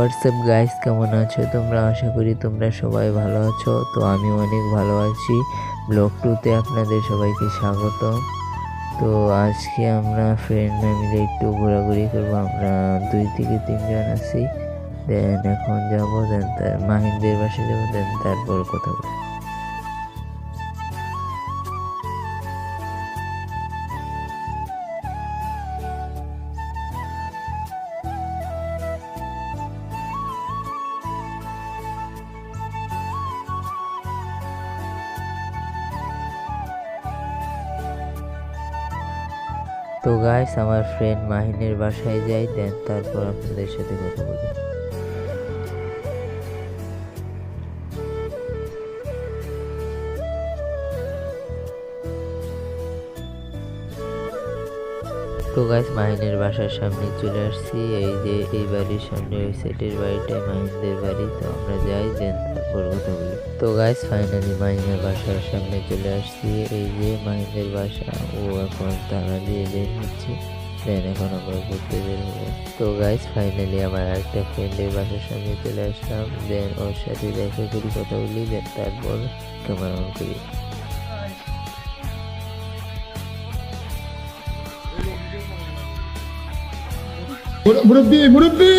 WhatsApp guys, কেমন আছো তোমরা? আশা করি তোমরা সবাই ভালো আছো। তো আমি অনেক ভালো আছি। ব্লগ 2তে আপনাদের সবাইকে স্বাগত। তো আজকে আমরা ফ্রেন্ডরা মিলে একটু ঘোরাঘুরি করবো। আমরা 2 থেকে 3 জন আছি। দেন এখন যাবো, দেন তার মাহিন্দের বাসায় যাবো, দেন তারপর কথা বলবো। তো গাইস, আমার ফ্রেন্ড মাহিনের বাসায় যাই, দেন তারপর আপনাদের সাথে কথা বলি। তো গাইস, মাহিনের বাসার সামনে চলে আসছি। এই যে এই বাড়ির সামনে ওই সেটের বাড়িটাই মাহিনদের বাড়ি। তো আমরা যাই, দেন তারপর কথা বলি। তো গাইস, ফাইনালি মাহিনের বাসার সামনে চলে আসছি। এই যে মাহিনের বাসা, ও এখন তালা দিয়ে বের হচ্ছে। দেন এখন আমরা ঘুরতে বের হবো। তো গাইস, ফাইনালি আমার একটা ফ্রেন্ডের বাসার সামনে চলে আসলাম। দেন ওর সাথে দেখা করি, কথা বলি, দেন তারপর ক্যামেরা অন করি। মুরব্বি মুরব্বি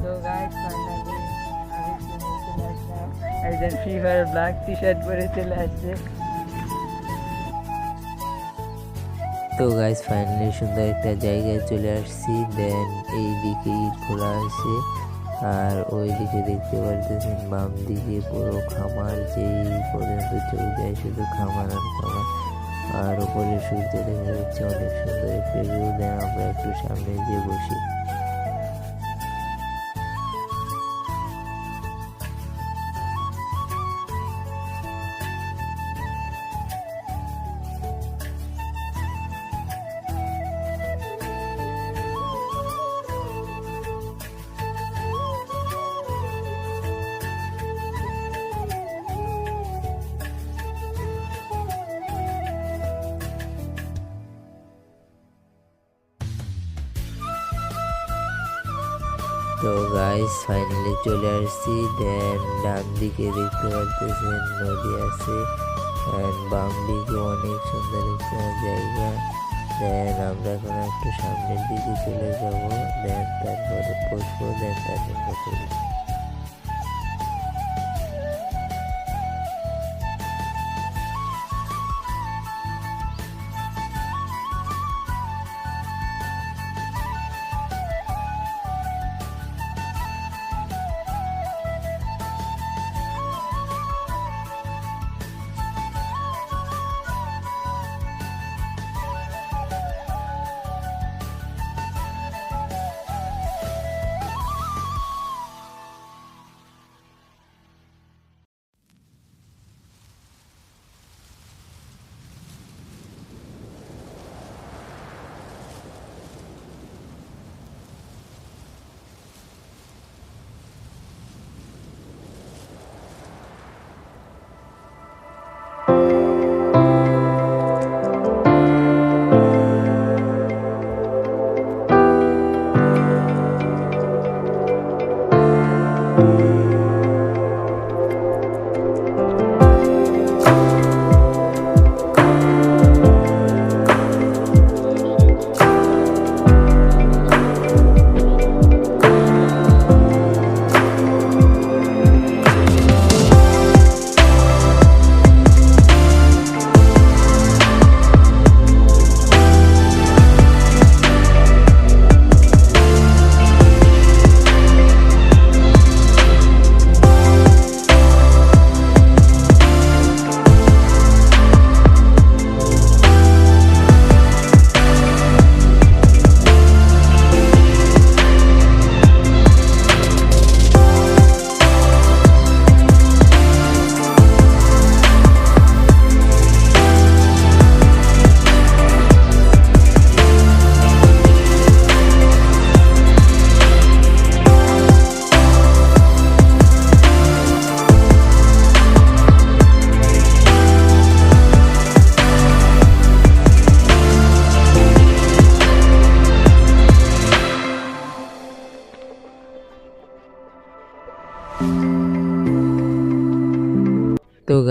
So guys, finally আমি চলে আসলাম। একজন free fire black T shirt পরে চলে আসছে। তো গাইস, ফাইনালি সুন্দর একটা জায়গায় চলে আসছি। দেন এই দিকে ইট খোলা আছে, আর ওই দিকে দেখতে পারতেছেন বাম দিকে পুরো খামার, যেই পর্যন্ত চোখ যায় শুধু খামার আর খামার। আর উপরে সূর্য দেখা যাচ্ছে, অনেক সুন্দর একটা ভিউ। দেন আমরা একটু সামনে গিয়ে বসি। তো গাইস, ফাইনালি চলে আসছি। দেন ডান দিকে দেখতে পারতেছেন নদী আছে, এন্ড বাম দিকে অনেক সুন্দর একটা জায়গা। দেন আমরা এখন একটু সামনের দিকে চলে যাব, দেন তারপরে বসবো, দেন তারপর কথা বলবো।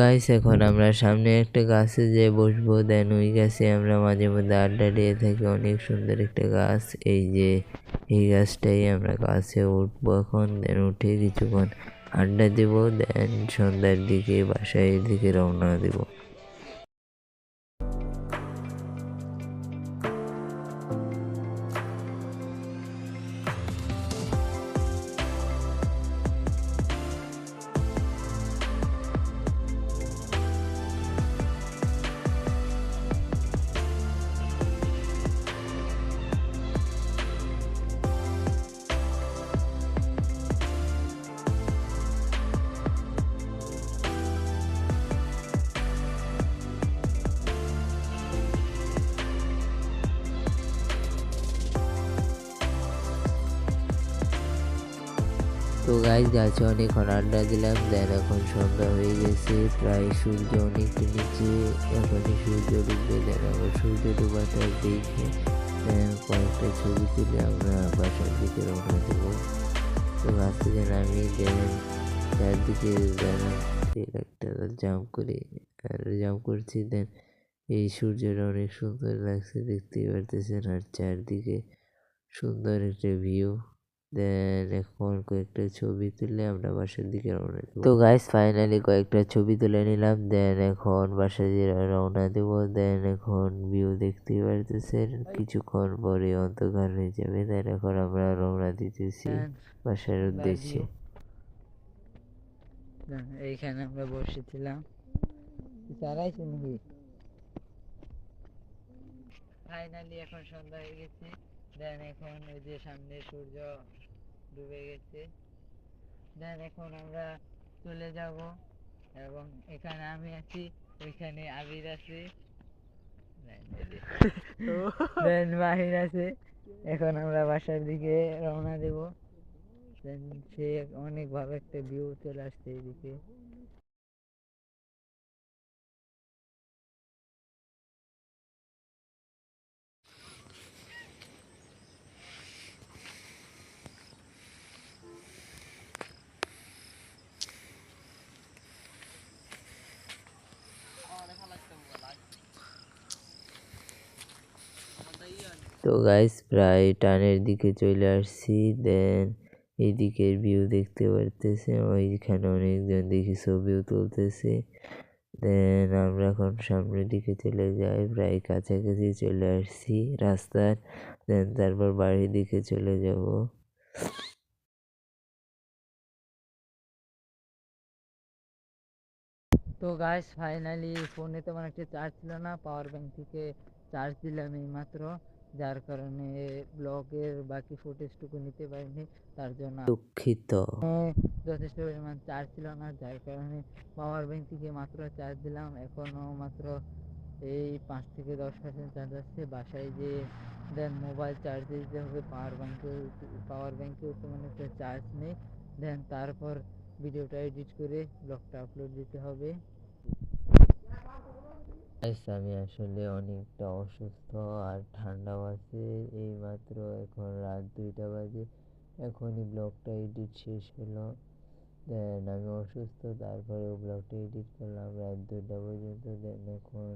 গাইস এখন আমরা সামনে একটা গাছে যে বসবো, দেন ওই গাছে আমরা মাঝে মধ্যে আড্ডা দিয়ে থাকি। অনেক সুন্দর একটা গাছ, এই যে এই গাছটাই আমরা গাছে উঠবো এখন। দেন উঠে কিছুক্ষণ আড্ডা দিব, দেন সন্ধ্যার দিকে বাসায় দিকে রওনা দিব। তো গাইস গাছে অনেকক্ষণ আড্ডা দিলাম, দেন এখন সন্ধ্যা হয়ে গেছে, প্রায় সূর্য অনেকটা নিচে, এখনই সূর্য ডুববে। দেন আবার সূর্য ডুবাটা দেখে দেন কয়েকটা ছবি তুলে আমরা বাসার দিকে রওনা দেব। তো গাছ থেকে নামি দেন চারদিকে যেন একটা জাম্প করে জাম্প করছি। দেন এই সূর্যটা অনেক সুন্দর লাগছে, দেখতেই পারতেছেন, আর চারদিকে সুন্দর একটা ভিউ। দেন এখন কয়েকটা ছবি তুলে আমরা বাসার দিকে রওনা দেবো। তো গাইস ফাইনালি কয়েকটা ছবি তুলে নিলাম, দেন এখন বাসার দিকে রওনা দেবো। দেন এখন ভিউ দেখতেই পারতেছেন, কিছুক্ষণ পরে অন্ধকার হয়ে যাবে। দেন এখন আমরা রওনা দিতেছি বাসার উদ্দেশ্যে। এইখানে আমরা বসেছিলাম, চালাইছি নাকি? ফাইনালি এখন সন্ধ্যা হয়ে গেছে। দেন এখন ওই যে সামনে সূর্য ডুবে গেছে। দেন এখন আমরা চলে যাব, এবং এখানে আমি আছি, ওইখানে আবির আছে, দেন মাহির আছে। এখন আমরা বাসার দিকে রওনা দেব। দেন সে অনেক ভালো একটা ভিউ চলে আসছে এইদিকে। তো গাইস প্রায় টানের দিকে চলে আসছি। দেন এইদিকের ভিউ দেখতে পারতেছে, ওইখানে অনেকজন দেখি ছবিও তুলতেছে। দেন আমরা এখন সামনের দিকে চলে যাই, প্রায় কাছাকাছি চলে আসছি রাস্তার। দেন তারপর বাড়ির দিকে চলে যাব। তো গাইস ফাইনালি ফোনে তেমন একটা চার্জ ছিল না, পাওয়ার ব্যাংক থেকে চার্জ দিলাম এই মাত্র, যার কারণে ব্লগের বাকি ফুটেজটুকু নিতে পারিনি। তার জন্য দুঃখিত। যথেষ্ট পরিমাণ চার্জ ছিল না, যার কারণে পাওয়ার ব্যাংক থেকে মাত্র চার্জ দিলাম। এখনও মাত্র এই 5 থেকে 10% চার্জ আসছে। বাসায় যে দেন মোবাইল চার্জ দিতে হবে, পাওয়ার ব্যাংকেও তেমন একটা চার্জ নেই। দেন তারপর ভিডিওটা এডিট করে ব্লগটা আপলোড দিতে হবে। গাইস আমি আসলে অনেকটা অসুস্থ আর ঠান্ডাও আছে। এই মাত্র এখন রাত 2টা বাজে, এখনই ব্লগটা এডিট শেষ হলো। দেন আমি অসুস্থ, তারপরেও ব্লগটা এডিট করলাম রাত 2টা পর্যন্ত। দেন এখন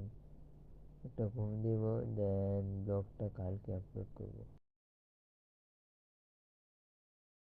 একটা ঘুম দিব, দেন ব্লগটা কালকে আপলোড করবো।